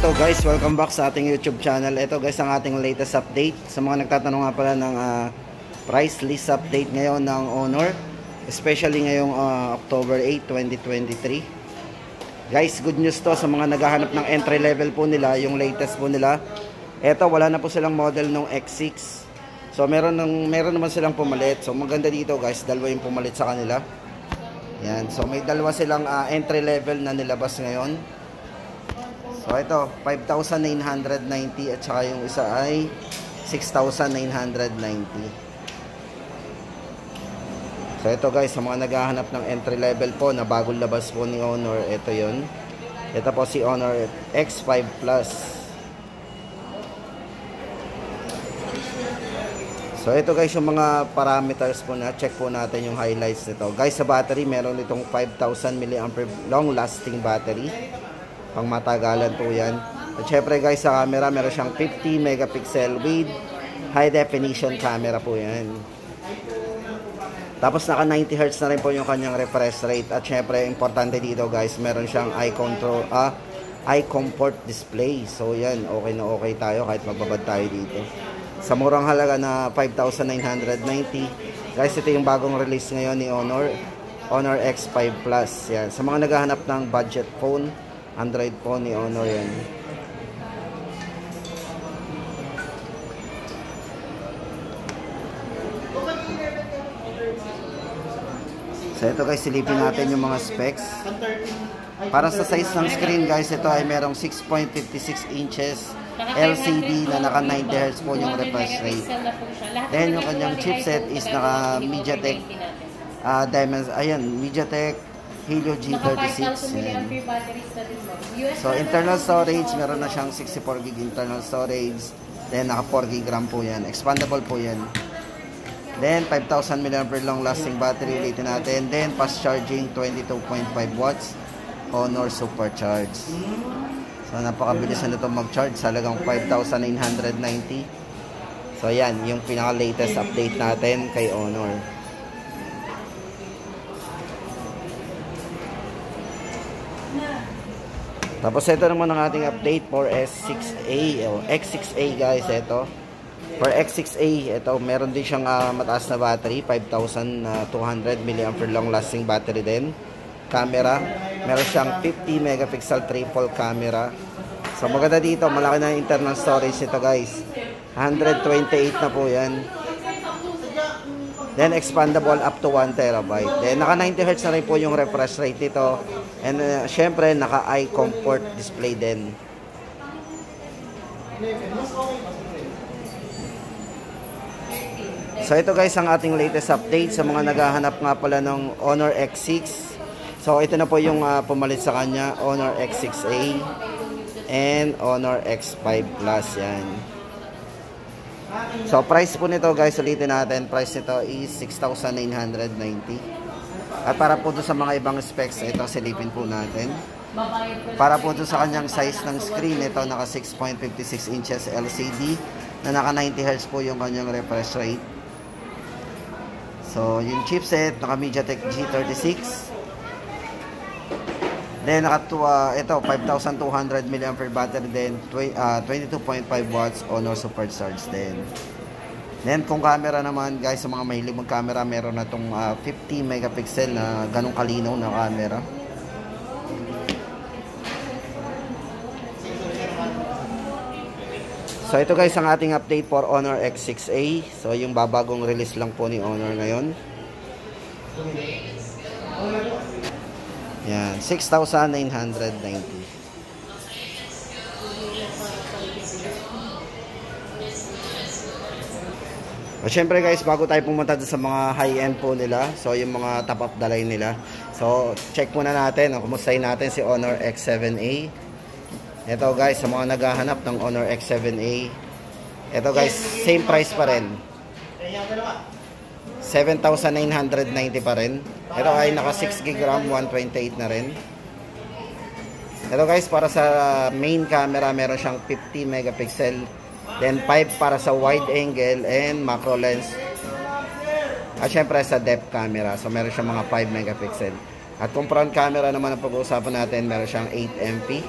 Ito guys, welcome back sa ating YouTube channel. Ito guys ang ating latest update. Sa mga nagtatanong nga pala ng price list update ngayon ng Honor, especially ngayong October 8, 2023. Guys, good news to sa mga naghahanap ng entry level po nila, yung latest po nila. Ito, wala na po silang model ng X6. So meron naman silang pumalit. So maganda dito guys, dalawa yung pumalit sa kanila. Yan. So may dalawa silang entry level na nilabas ngayon. So ito, 5,990 at saka yung isa ay 6,990. So ito guys, sa mga naghahanap ng entry level po na bagong labas po ni Honor, ito yun. Ito po si Honor X5 Plus. So ito guys yung mga parameters po na check po natin yung highlights nito. Guys, sa battery meron itong 5,000 mAh long lasting battery. Pang matagalan po yan. At syempre guys, sa camera meron siyang 50 megapixel with high definition camera po yan. Tapos naka 90 Hz na rin po yung kanyang refresh rate. At syempre importante dito guys, meron siyang eye comfort display. So yan, okay na okay tayo kahit mababad tayo dito. Sa murang halaga na 5,990. Guys, ito yung bagong release ngayon ni Honor X5 Plus. Yan. Sa mga naghahanap ng budget phone, Android phone ni Honor yan. So ito guys, silipin natin yung mga specs. Para sa size ng screen guys, ito ay merong 6.56 inches LCD na naka 90 Hz po yung refresh rate. Then yung kanyang chipset is naka MediaTek MediaTek Helio G36. So internal storage, meron na siyang 64GB internal storage. Then naka 4GB RAM po yan. Expandable po yan. Then 5,000 mAh long lasting battery ulitin natin. Then fast charging 22.5 watts. Honor Supercharge. So napakabilis na ito mag-charge sa halagang 5,990. So yan, yung pinaka latest update natin kay Honor. Tapos ito naman ang ating update for S6A o X6A guys. Ito for X6A, ito meron din siyang mataas na battery, 5,200 mAh long lasting battery din. Camera, meron siyang 50 megapixel triple camera. So maganda dito, malaki na internal storage nito guys, 128 na po yan. Then expandable up to 1 terabyte. Then naka 90 Hz na rin po yung refresh rate nito. And syempre naka eye comfort display din. So ito guys ang ating latest update sa mga naghahanap nga pala ng Honor X6. So ito na po yung pumalit sa kanya, Honor X6A and Honor X5 Plus yan. So price po nito guys, ulitin natin, price nito is 6,990. At para po doon sa mga ibang specs, ito silipin po natin. Para po doon sa kanyang size ng screen, ito naka 6.56 inches LCD na naka 90 Hz po yung kanyang refresh rate. So yung chipset naka MediaTek G36. Then ito 5,200 mAh battery din, 22.5 watts Honor Supercharge din. Then kung camera naman guys, sa mga mahilig mag-camera, meron na itong 50 megapixel na ganong kalinaw na camera. So ito guys ang ating update for Honor X6A. So yung babagong release lang po ni Honor ngayon. Yan, 6,990. O syempre guys, bago tayo pumunta sa mga high-end po nila, so yung mga top of the line nila, so check muna natin, kumustahin natin si Honor X7A. Ito guys, sa mga naghahanap ng Honor X7A, ito guys, same price pa rin, 7,990 pa rin. Ito ay naka 6GB RAM, 128 na rin. Ito guys, para sa main camera, meron siyang 50 megapixel. Then 5 para sa wide angle and macro lens. At syempre sa depth camera. So meron siyang mga 5 megapixel. At kung front camera naman ang pag-uusapan natin, meron siyang 8 MP.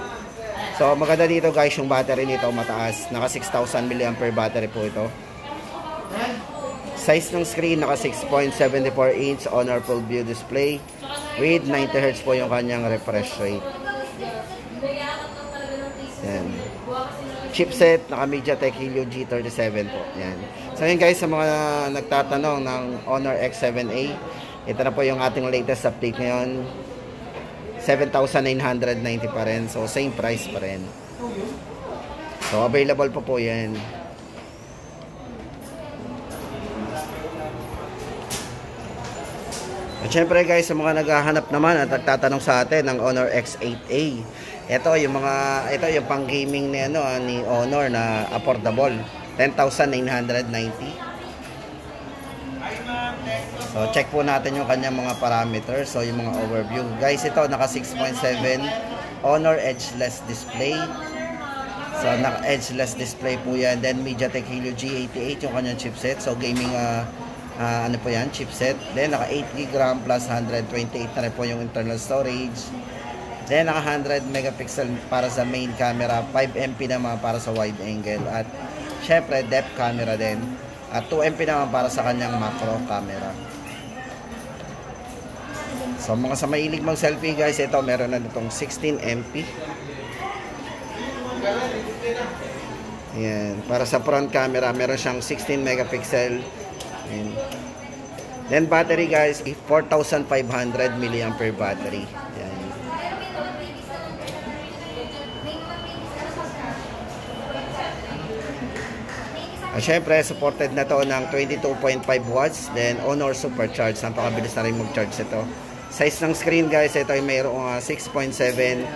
So, maganda dito guys, yung battery nito mataas. Naka 6,000 mAh battery po ito. Size ng screen, naka 6.74 inch Honor Full View display. With 90 Hz po yung kanyang refresh rate. Yan. Chipset, naka MediaTek Helio G37 po. Yan. So yun guys, sa mga nagtatanong ng Honor X7A, ito na po yung ating latest update ngayon. 7,990 pa rin. So same price pa rin. So available po yan. At syempre guys, sa mga naghahanap naman at nagtatanong sa atin ng Honor X8A, ito yung pang gaming ni Honor na affordable, 10,990. So check po natin yung kanyang mga parameters, so yung mga overview. Guys, ito naka 6.7 Honor edgeless display. So naka edgeless display po yan. Then MediaTek Helio G88 yung kanyang chipset. So gaming ano po yan, chipset. Then naka 8GB RAM plus 128 na rin po yung internal storage. Then naka 100 megapixel para sa main camera, 5MP naman para sa wide angle, at syempre depth camera din, at 2MP naman para sa kanyang macro camera. So mga sa mahilig mag selfie guys, ito meron na itong 16MP. Ayan, para sa front camera meron siyang 16 megapixel. Ayan. Then battery guys, 4,500 mAh battery. Ayan. Syempre, supported na to ng 22.5 watts. Then, Honor Supercharge. Napakabilis na rin mag-charge ito. Size ng screen guys, ito ay mayroong 6.7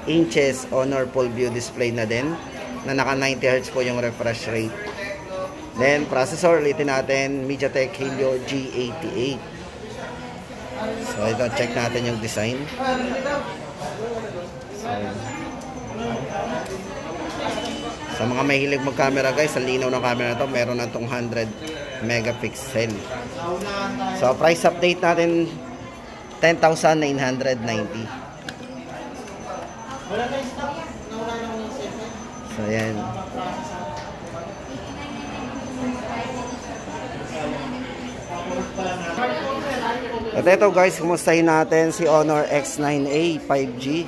inches Honor Full View display na din. Na naka 90 Hz po yung refresh rate. Then, processor, ulitin natin, MediaTek Helio G88. So, ito, check natin yung design. Sa mga mahilig mag-camera guys, sa linaw ng camera na to, meron na itong 100 megapixel. So, price update natin, 10,990. So, yan. At ito guys, kumustahin natin si Honor X9A 5G.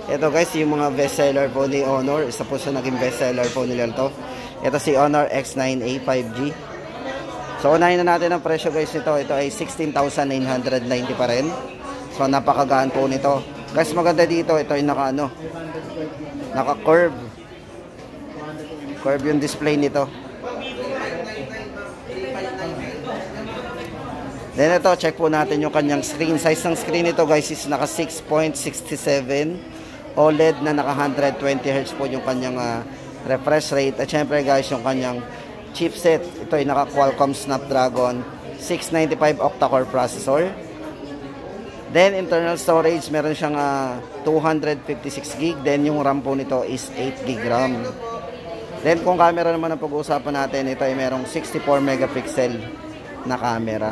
Ito guys, yung mga bestseller po ni Honor. Isa po siya naging bestseller po nila ito. Ito si Honor X9A 5G. So unahin na natin ang presyo guys nito. Ito ay 16,990 pa rin. So napakagaan po nito. Guys, maganda dito. Ito ay naka-curve. Curve yung display nito. Then ito, check po natin yung kanyang screen. Size ng screen nito guys is naka 6.67 OLED na naka 120 Hz po yung kanyang refresh rate. At syempre guys, yung kanyang chipset, ito ay naka Qualcomm Snapdragon 695 octa-core processor. Then internal storage, meron siyang 256GB. Then yung RAM po nito is 8GB RAM. Then kung camera naman ang pag-uusapan natin, ito ay merong 64 megapixel na camera.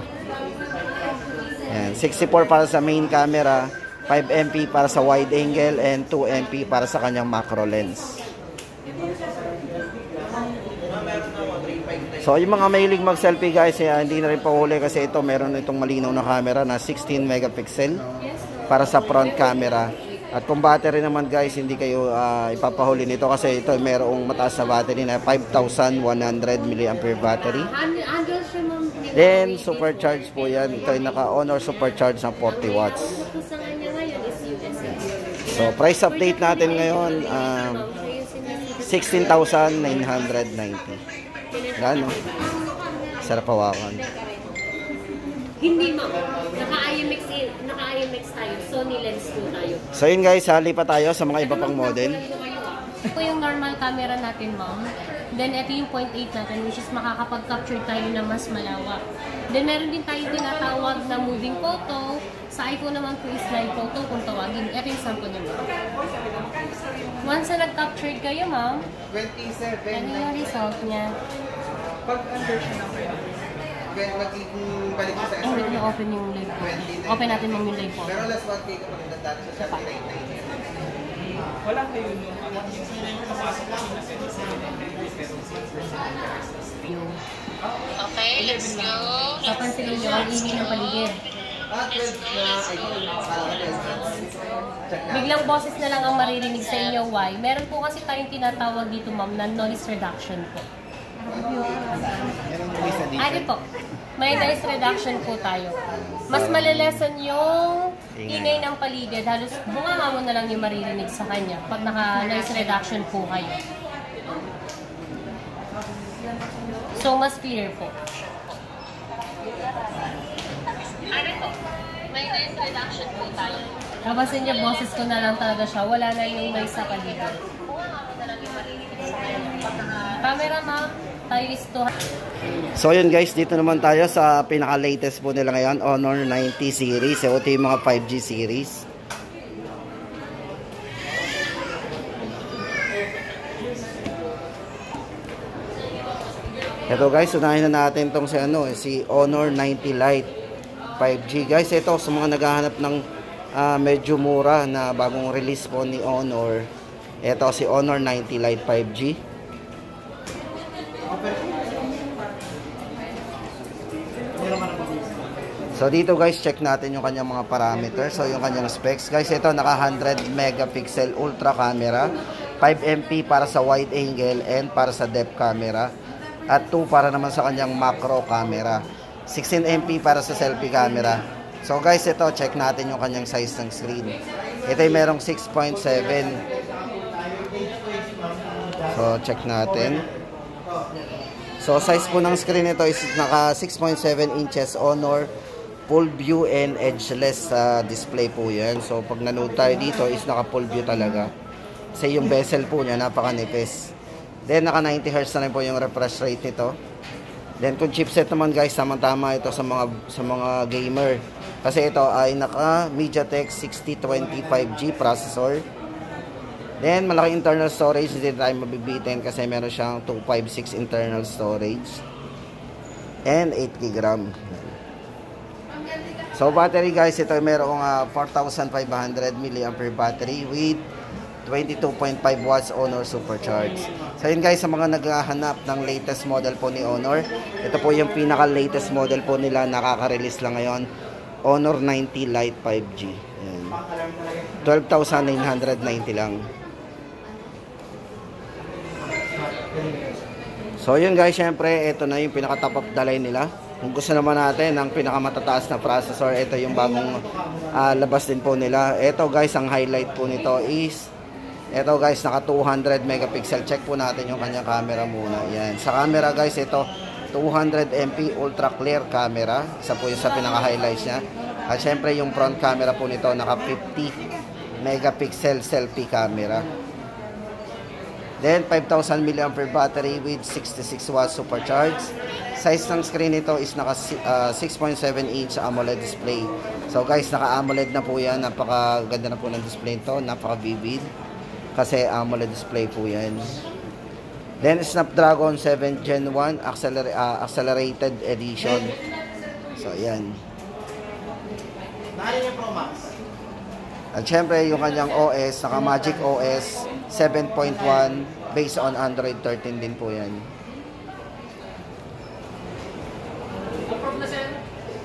Ayan, 64 para sa main camera, 5MP para sa wide angle, and 2MP para sa kanyang macro lens. So yung mga mahilig mag-selfie guys, hindi na rin pahuli kasi ito meron itong malinaw na camera na 16 megapixel para sa front camera. At kung battery naman guys, hindi kayo ipapahuli nito kasi ito merong mataas na battery na 5,100 mAh battery. Then supercharge po yan. Ito ay naka-Honor Supercharge ng 40 watts. So price update natin ngayon, 16,990. Gano? Sarap hawakan. Hindi ma'am. Naka-IMX tayo. Sony lens po tayo. So yun guys, hali pa tayo sa mga iba pang model. Ito yung normal camera natin ma'am. Then ito yung 0.8 natin, which is makakapag-capture tayo na mas malawak. Then meron din tayo tinatawag na moving photo. Sa iPhone naman po is live photo kung tawagin. Ito yung sample niya ma'am. Once na nag-capture kayo ma'am, 27. ano yung result niya? Pag under siya na kayo, magiging balik sa Oh, wait, open yung live photo. Open natin ma'am yung live photo. Pero last 1K kapag nagdadaan siya, Wala kayo yung kapasok ko na Okay, let's go. Papansinin nyo ang ingay ng paligid. Biglang boses na lang ang maririnig sa inyo. Why? Meron po kasi tayong tinatawag dito, ma'am, na noise reduction po. Ano po? May noise reduction po tayo. Mas malalesan yung ingay ng paligid. Halos bunganga mo na lang yung maririnig sa kanya pag naka-noise reduction po kayo. So, mas clear po. Ano po? May noise reduction po tayo. Kapasin niya, boses ko na lang talaga siya. Wala na yung noise sa paligid. Bunganga mo na lang yung maririnig sa kanya. Pag naka-camera, ma'am, tayo is to... So yun guys, dito naman tayo sa pinaka-latest po nila ngayon, Honor 90 series. So ito yung mga 5G series. Ito guys, unahin na natin tong si Honor 90 Lite 5G. Guys, ito sa mga naghahanap ng medyo mura na bagong release po ni Honor. Ito si Honor 90 Lite 5G. So dito guys, check natin yung kanyang mga parameters. So yung kanyang specs. Guys, ito naka 100 megapixel ultra camera, 5 MP para sa wide angle and para sa depth camera, at 2 para naman sa kanyang macro camera, 16 MP para sa selfie camera. So guys, ito check natin yung kanyang size ng screen. Ito ay merong 6.7. So check natin. So size po ng screen ito is naka 6.7 inches Honor full view and edgeless display po yan. So pag nanood tayo dito is naka full view talaga. Kasi yung bezel po niya napakanipis. Then naka 90 Hz na rin po yung refresh rate nito. Then kung chipset naman guys, tama-tama ito sa mga gamer. Kasi ito ay naka MediaTek 6020 5G processor. Then malaki internal storage, hindi tayo mabibitin kasi meron siyang 256 internal storage. And 8 GB RAM. So battery guys, ito ay merong 4,500 mAh battery with 22.5 watts Honor Supercharge. So yun guys, sa mga naghahanap ng latest model po ni Honor, ito po yung pinaka latest model po nila, nakaka-release lang ngayon, Honor 90 Lite 5G. Yan. 12,990 lang. So yun guys, syempre ito na yung pinaka top of the line nila. Kung gusto naman natin ng pinakamatataas na processor, ito yung bagong labas din po nila. Ito guys, ang highlight po nito is ito guys, naka 200 megapixel. Check po natin yung kanyang camera muna. Yan. Sa camera guys, ito 200 MP ultra clear camera. Isa po yung sa pinaka-highlights niya. At syempre yung front camera po nito, naka 50 megapixel selfie camera. Then 5,000 mAh battery with 66 watts supercharge. Size ng screen nito is naka 6.7 inch AMOLED display. So guys, naka AMOLED na po yan. Napakaganda na po ng display nito. Napaka-vivid. Kasi AMOLED display po yan. Then Snapdragon 7 Gen 1 accelerated edition. So ayan. At syempre yung kanyang OS, naka Magic OS 7.1 based on Android 13 din po yan.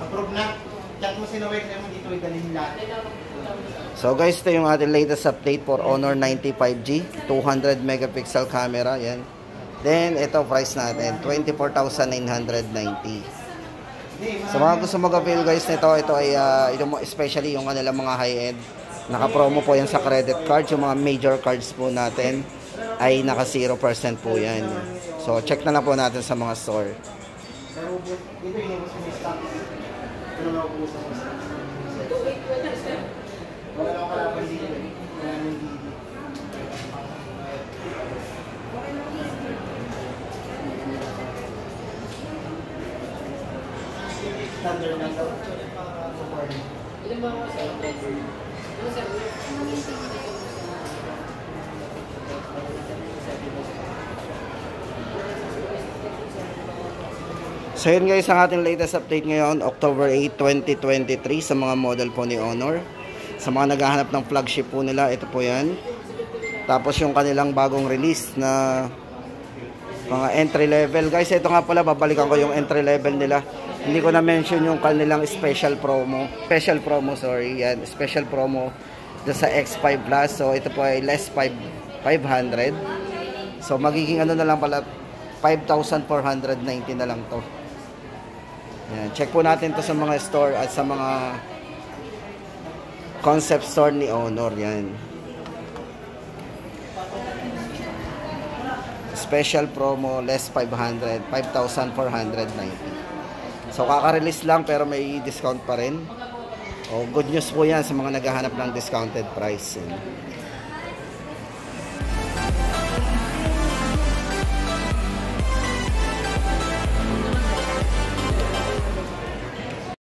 Approve na. Chat mo si Noel naman dito idalhin lahat. So guys, ito yung ating latest update for Honor 90 5G, 200 megapixel camera, yan. Then ito price natin, 24,990. Sa mga gusto mag-avail guys nito, ito ay especially yung kanilang mga high-end. Naka-promo po yan sa credit card. Yung mga major cards po natin ay naka 0% po yan. So check na lang po natin sa mga store. Dito inubos mo stock. Ano na ubos mo stock? Wala akong kalaban dito. Standard lang daw. Ilan ba ako sa So yun guys, ang ating latest update ngayon, October 8, 2023 sa mga model po ni Honor. Sa mga naghahanap ng flagship po nila, ito po yan. Tapos yung kanilang bagong release na mga entry level. Guys, ito nga pala, babalikan ko yung entry level nila. Hindi ko na mention yung kanilang special promo. Special promo, sorry. Yan, special promo sa X5 Plus. So, ito po ay less 500. So, magiging ano na lang pala, 5,490 na lang to. Yan, check po natin to sa mga store at sa mga concept store ni Honor. Yan. Special promo, less 500, 5,490. So, kaka-release lang pero may discount pa rin. Oh, good news po yan sa mga naghahanap ng discounted price. Yan.